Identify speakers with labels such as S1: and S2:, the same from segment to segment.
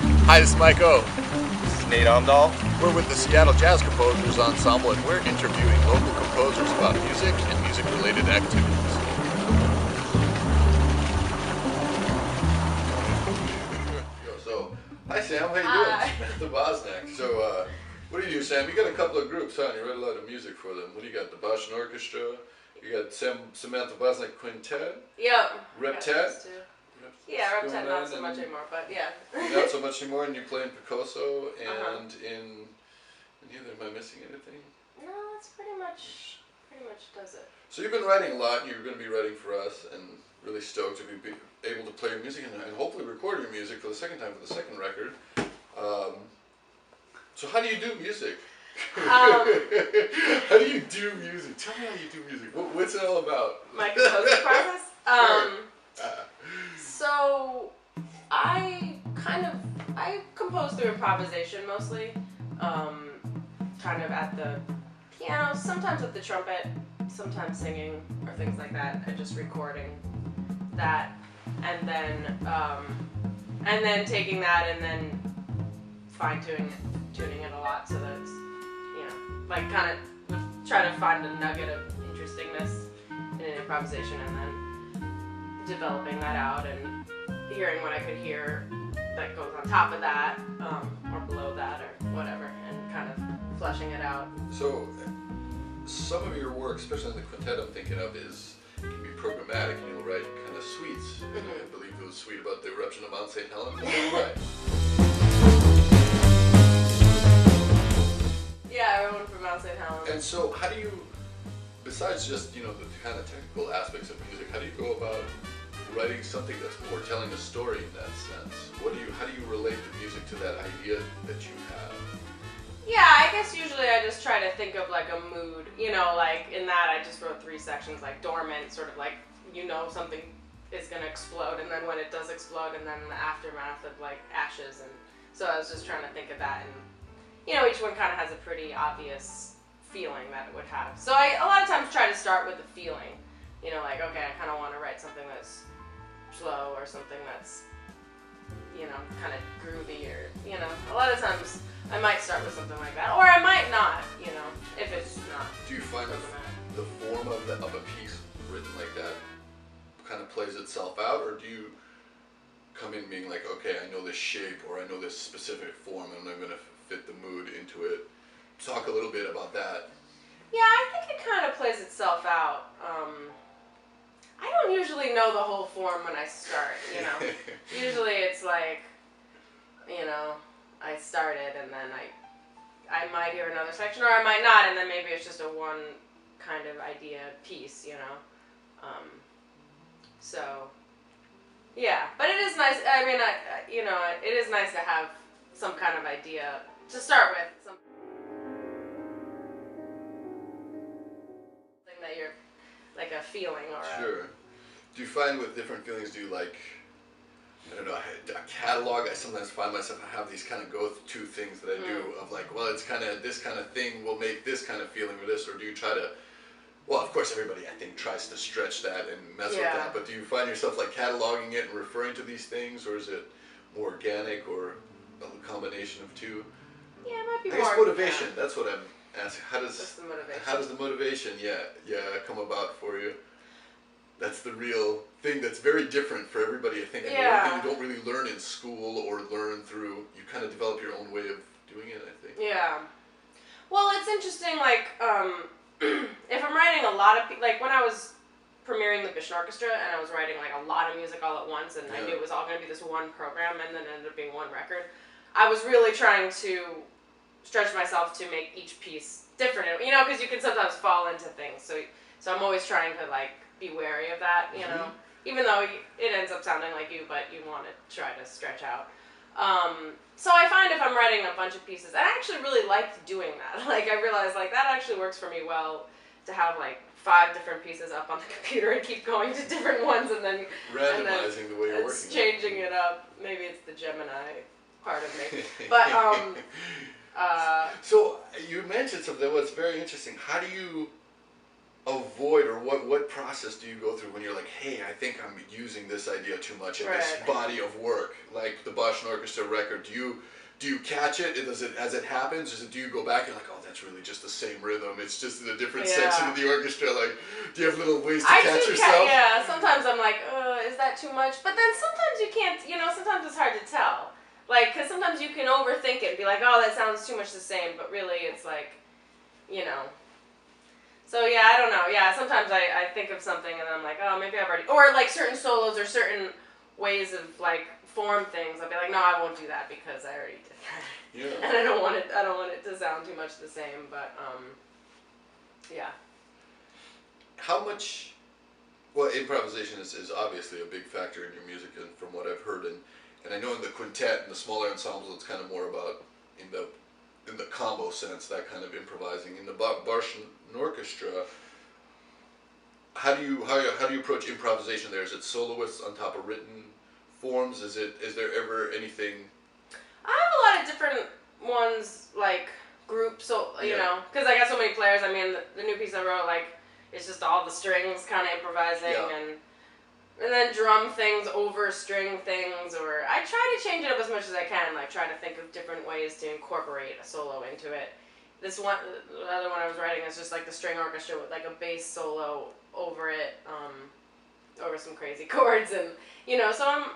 S1: Hi, this is Mike O.
S2: This is Nate Omdahl.
S1: We're with the Seattle Jazz Composers Ensemble, and we're interviewing local composers about music and music-related activities. So, hi Sam, how you doing? Samantha Boshnack. So, what do you do, Sam? You got a couple of groups, huh? And you write a lot of music for them. What do you got? The Boston Orchestra. You got Samantha Boshnack Quintet.
S3: Yep.
S1: Reptet.
S3: Yeah, Reptet not so much anymore, but yeah.
S1: Not so much anymore, and you're playing Picasso and in neither. Am I missing anything?
S3: No, that's pretty much does it.
S1: So you've been writing a lot, and you're going to be writing for us, and really stoked to be able to play your music and hopefully record your music for the second time for the second record. So how do you do music? How do you do music? Tell me how you do music. What's it all about?
S3: My composing process?
S1: Sure.
S3: So I compose through improvisation mostly. Kind of at the piano, sometimes with the trumpet, sometimes singing or things like that, and just recording that, and then taking that and then tuning it a lot so that it's, like kind of try to find a nugget of interestingness in an improvisation and then developing that out and hearing what I could hear that goes on top of that or below that or whatever, and kind of fleshing it out.
S1: So some of your work, especially the quintet I'm thinking of, can be programmatic, and you'll write kind of suites. I believe it was a suite about the eruption of Mount St. Helens. Right.
S3: Yeah, I wrote for Mount St. Helens.
S1: And so how do you, besides just, the kind of technical aspects of music, how do you go about writing something that's more telling a story in that sense? How do you relate the music to that idea that you have?
S3: Yeah, I guess usually I just try to think of like a mood, like in that I just wrote 3 sections, like dormant, sort of like, something is going to explode, and then when it does explode, and then the aftermath of like ashes, and so I was just trying to think of that, and each one kind of has a pretty obvious feeling that it would have. So I a lot of times try to start with the feeling, like, okay, I kind of want to write something that's slow or something that's, kind of groovy, or, a lot of times I might start with something like that, or I might not, if it's not.
S1: Do you find the form of a piece written like that kind of plays itself out, or do you come in being like, okay, I know this shape, or I know this specific form, and I'm going to fit the mood into it? Talk a little bit about that.
S3: Yeah, I think it kind of plays itself out. I don't usually know the whole form when I start, Usually it's like, I started and then I might hear another section, or I might not, and then maybe it's just a one kind of idea piece, So, yeah, but it is nice. I mean, it is nice to have some kind of idea to start with. Something that you're, like a feeling or
S1: Sure. Do you find with different feelings, do you like, I don't know, a catalog? I sometimes find myself, I have these kind of go-to things that I do of like, well, it's kind of, this kind of thing will make this kind of feeling or this, or do you try to, well, of course everybody I think tries to stretch that and mess with that, but do you find yourself like cataloging it and referring to these things, or is it more organic, or a combination of two?
S3: Yeah, it might be
S1: I
S3: more.
S1: guess motivation, that's what I'm asking.
S3: What's the motivation?
S1: How does the motivation, come about for you? That's the real thing that's very different for everybody, I think. And one thing you don't really learn in school or learn through, you kind of develop your own way of doing it, I think.
S3: Yeah. Well, it's interesting, like, if I'm writing a lot of, like when I was premiering the Bishop Orchestra and I was writing like a lot of music all at once, and I knew it was all going to be this one program, and then it ended up being one record, I was really trying to stretch myself to make each piece different, because you can sometimes fall into things, so I'm always trying to like be wary of that, even though it ends up sounding like you, but you want to try to stretch out. So I find if I'm writing a bunch of pieces, I actually really like doing that. Like I realize like that actually works for me well, to have like 5 different pieces up on the computer and keep going to different ones, and then
S1: randomizing the way you're working.
S3: Changing it up. Maybe it's the Gemini part of me. But
S1: so you mentioned something that was very interesting. How do you avoid, or what process do you go through when you're like, hey, I think I'm using this idea too much in this body of work, like the Bosch Orchestra record? Do you catch it? As it happens? Do you go back and like, oh, that's really just the same rhythm. It's just in a different section of the orchestra. Like, do you have little ways to catch yourself?
S3: Yeah, sometimes I'm like, is that too much? But then sometimes you can't, sometimes it's hard to tell. Like, because sometimes you can overthink it and be like, oh, that sounds too much the same. But really, it's like, So, yeah, I don't know. Yeah, sometimes I think of something and I'm like, oh, maybe I've already... Or, like, certain solos or certain ways of, like, form things. I'll be like, no, I won't do that because I already did that.
S1: Yeah.
S3: And I don't want it to sound too much the same, but, yeah.
S1: How much... Well, improvisation is obviously a big factor in your music, and from what I've heard, and I know in the quintet and the smaller ensembles, it's kind of more about, in the combo sense, that kind of improvising. In the Bosch Orchestra, how do you approach improvisation there? Is it soloists on top of written forms? Is there ever anything?
S3: I have a lot of different ones, like groups, so because I got so many players. I mean, the new piece I wrote, like, it's just all the strings kind of improvising, and then drum things over string things, or I try to change it up as much as I can, like try to think of different ways to incorporate a solo into it. The other one I was writing is just like the string orchestra with like a bass solo over it, over some crazy chords, and so I'm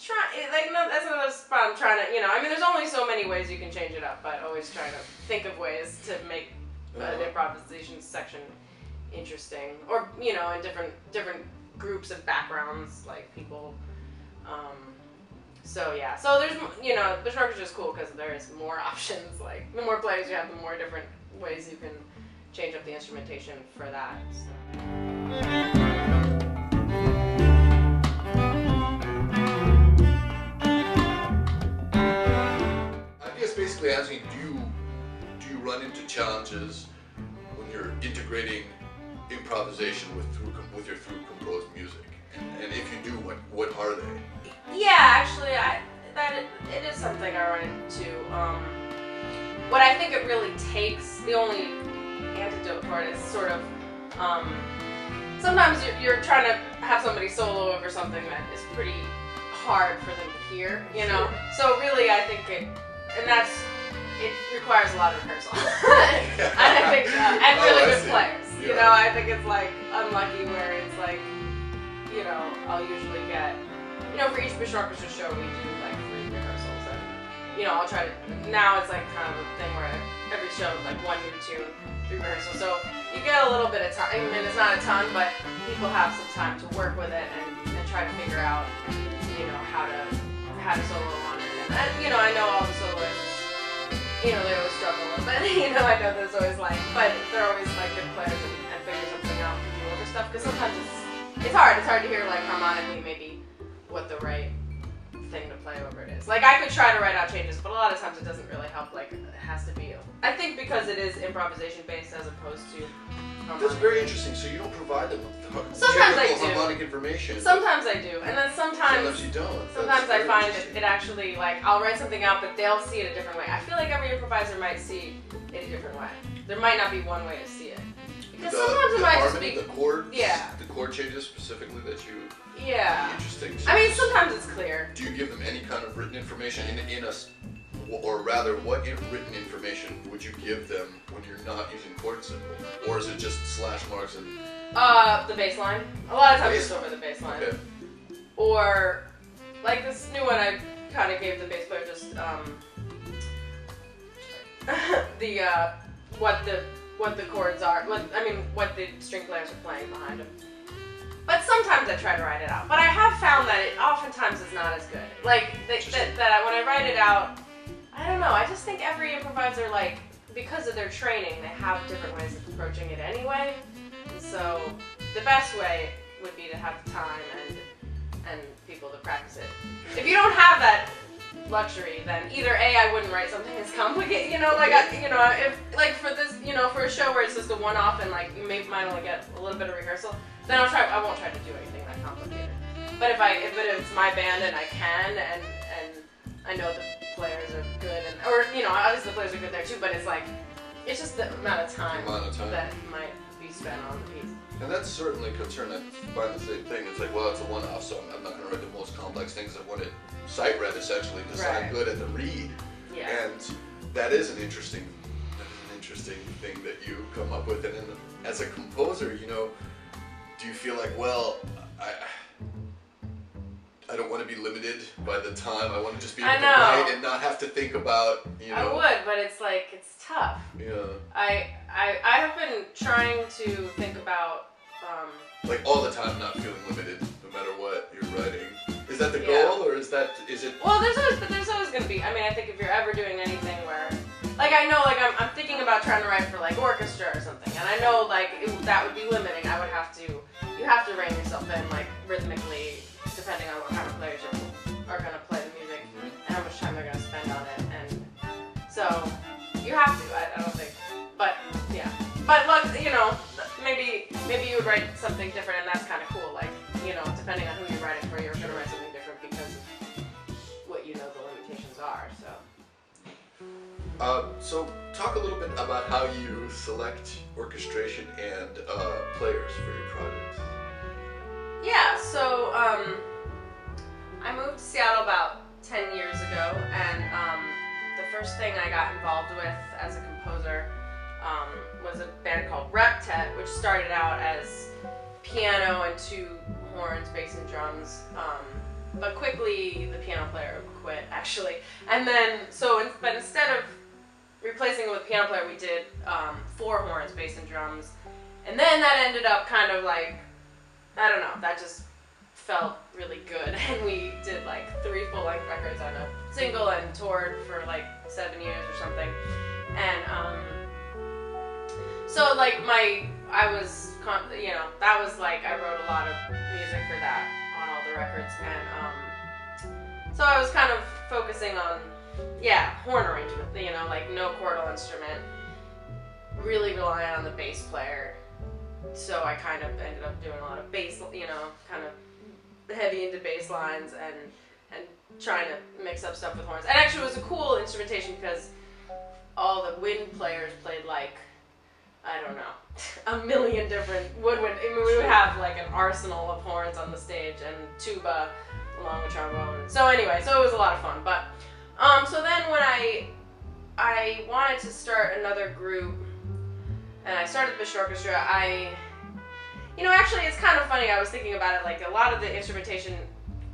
S3: trying, like, no, that's another spot I'm trying to, I mean, there's only so many ways you can change it up, but always trying to think of ways to make an improvisation section interesting, or in different groups of backgrounds, like people. So there's Bush Orchestra is cool because there's more options. Like the more players you have, the more different ways you can change up the instrumentation for that. So.
S1: I guess basically asking, do you run into challenges when you're integrating improvisation with your through composed music? And if you do, what are they?
S3: Yeah, actually, it is something I run into. What I think it really takes, the only antidote for it is sort of, sometimes you're trying to have somebody solo over something that is pretty hard for them to hear,
S1: Sure.
S3: So really, I think it requires a lot of rehearsal. And I think, and really good players.
S1: Yeah.
S3: I think it's like unlucky where it's like, I'll usually get, for each Bush Orchestra show we do like 3 rehearsals, and I'll try to, now it's like kind of a thing where every show is like 1 new tune, 3 rehearsals, so you get a little bit of time. I mean, it's not a ton, but people have some time to work with it and try to figure out, how to solo on it. And I know all the soloists, they always struggle a little bit. I know there's always but they're always like good players and figure something out and do over stuff, because sometimes it's hard. It's hard to hear like harmonically maybe what the right thing to play over it is. Like I could try to write out changes, but a lot of times it doesn't really help. Like it has to be. I think because it is improvisation based as opposed to harmonic.
S1: That's very interesting. So you don't provide them with
S3: sometimes I do.
S1: harmonic information.
S3: Sometimes I do, and then sometimes
S1: you don't.
S3: Sometimes I find it actually, like, I'll write something out, but they'll see it a different way. I feel like every improviser might see it a different way. There might not be one way to see it. Because sometimes it might
S1: harmony,
S3: just be...
S1: the chords,
S3: yeah.
S1: The chord changes specifically that you...
S3: Yeah.
S1: Interesting.
S3: I mean, sometimes it's clear.
S1: Do you give them any kind of written information in a... Or rather, what written information would you give them when you're not using chord symbol? Or is it just slash marks and...
S3: The bass line. A lot of times it's over the bass line.
S1: Okay.
S3: Or, like this new one I kind of gave the bass player just, what the chords are, what the string players are playing behind them. But sometimes I try to write it out. But I have found that it oftentimes is not as good. Like, that when I write it out, I don't know, I just think every improviser, like, because of their training, they have different ways of approaching it anyway. And so, the best way would be to have the time and people to practice it. If you don't have that luxury, then either A, I wouldn't write something as complicated, if for this, for a show where it's just a one-off and like you might only get a little bit of rehearsal, then I won't try to do anything that complicated. But if it's my band and I can and I know the players are good or obviously the players are good there too, but it's like it's just the amount of time that might be be spent on the piece.
S1: And that's certainly a concern. I find the same thing. It's like, well, it's a one-off, so I'm not going to write the most complex things. I want it sight read essentially to sound good at the read.
S3: Yeah.
S1: And that is an interesting thing that you come up with. And then as a composer, you know, do you feel like, well, I don't want to be limited by the time. I want to just be able to write and not have to think about, you know.
S3: I would, but it's like, it's tough.
S1: Yeah.
S3: I have been trying to think about
S1: like all the time not feeling limited no matter what you're writing. Is that the goal, or is it?
S3: Well, there's always going to be. I mean, I think if you're ever doing anything where, like, I know, like, I'm thinking about trying to write for, like, orchestra or something, and I know, like, that would be limiting. You have to rein yourself in, like, rhythmically, depending on what kind of players are going to play the music and how much time they're going to spend on it, and so you have to. I don't think, but yeah. But look, you know, maybe you would write something different, and that's kind of cool. Like, you know, depending on who you're writing for, you're going to write something different because of what you know the limitations are.
S1: So talk a little bit about how you select orchestration and players for your projects.
S3: Yeah, so I moved to Seattle about 10 years ago, and the first thing I got involved with as a composer was a band called Reptet, which started out as piano and 2 horns, bass and drums, but quickly the piano player quit, actually. And then, but instead of replacing it with piano player, we did 4 horns, bass and drums, and then that ended up kind of like, I don't know, that just felt really good, and we did like 3 full-length records on a single and toured for like 7 years or something. And so like that was like, I wrote a lot of music for that on all the records, and so I was kind of focusing on horn arrangement, you know, like no chordal instrument, really relying on the bass player. So I kind of ended up doing a lot of bass, you know, kind of heavy into bass lines and trying to mix up stuff with horns. And actually it was a cool instrumentation because all the wind players played like, I don't know, a million different woodwind. I mean, we would have like an arsenal of horns on the stage and tuba along with trombone. So anyway, so it was a lot of fun. But so then when I wanted to start another group, and I started the Bishop Orchestra, actually it's kind of funny, I was thinking about it, like a lot of the instrumentation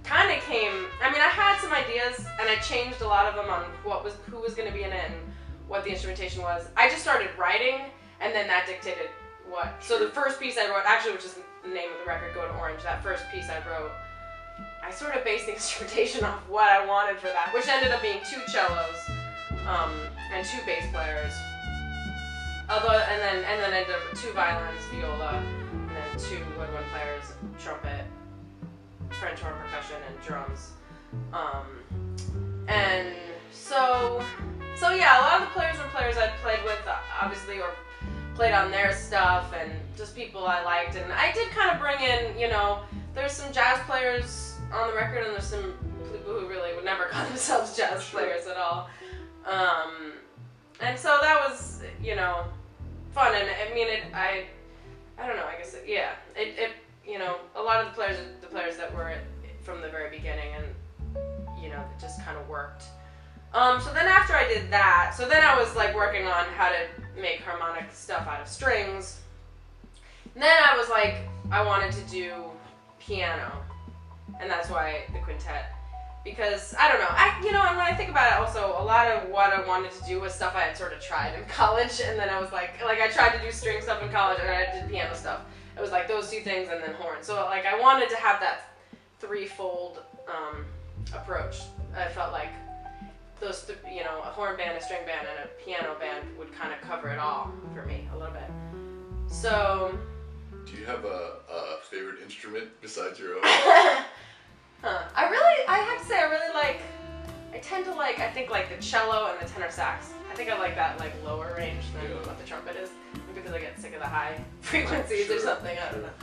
S3: kind of came, I mean, I had some ideas and I changed a lot of them on who was going to be in it and what the instrumentation was. I just started writing, and then that dictated what. So the first piece I wrote, actually, which is the name of the record, Go to Orange, that first piece I wrote, I sort of based the instrumentation off what I wanted for that, which ended up being 2 cellos and 2 bass players. And then ended up with 2 violins, viola, and then 2 woodwind players, trumpet, French horn percussion, and drums. And so yeah, a lot of the players were players I'd played with, obviously, or played on their stuff, and just people I liked. And I did kind of bring in, there's some jazz players on the record, and there's some people who really would never call themselves jazz players at all. And so that was, fun. And I mean, I don't know, I guess, a lot of the players that were from the very beginning, and, it just kind of worked. So then after I did that, so then I was like working on how to make harmonic stuff out of strings. And then I was like, I wanted to do piano, and that's why the quintet. Because, I don't know, and when I think about it also, a lot of what I wanted to do was stuff I had sort of tried in college, and then I was like I tried to do string stuff in college, and I did piano stuff. It was like those 2 things and then horn. So like I wanted to have that threefold approach. I felt like those, a horn band, a string band, and a piano band would kind of cover it all for me a little bit. So...
S1: Do you have a favorite instrument besides your own?
S3: I have to say, I tend to like, I think like the cello and the tenor sax. I think I like that like lower range than what the trumpet is, because I get sick of the high frequencies or something, I don't know.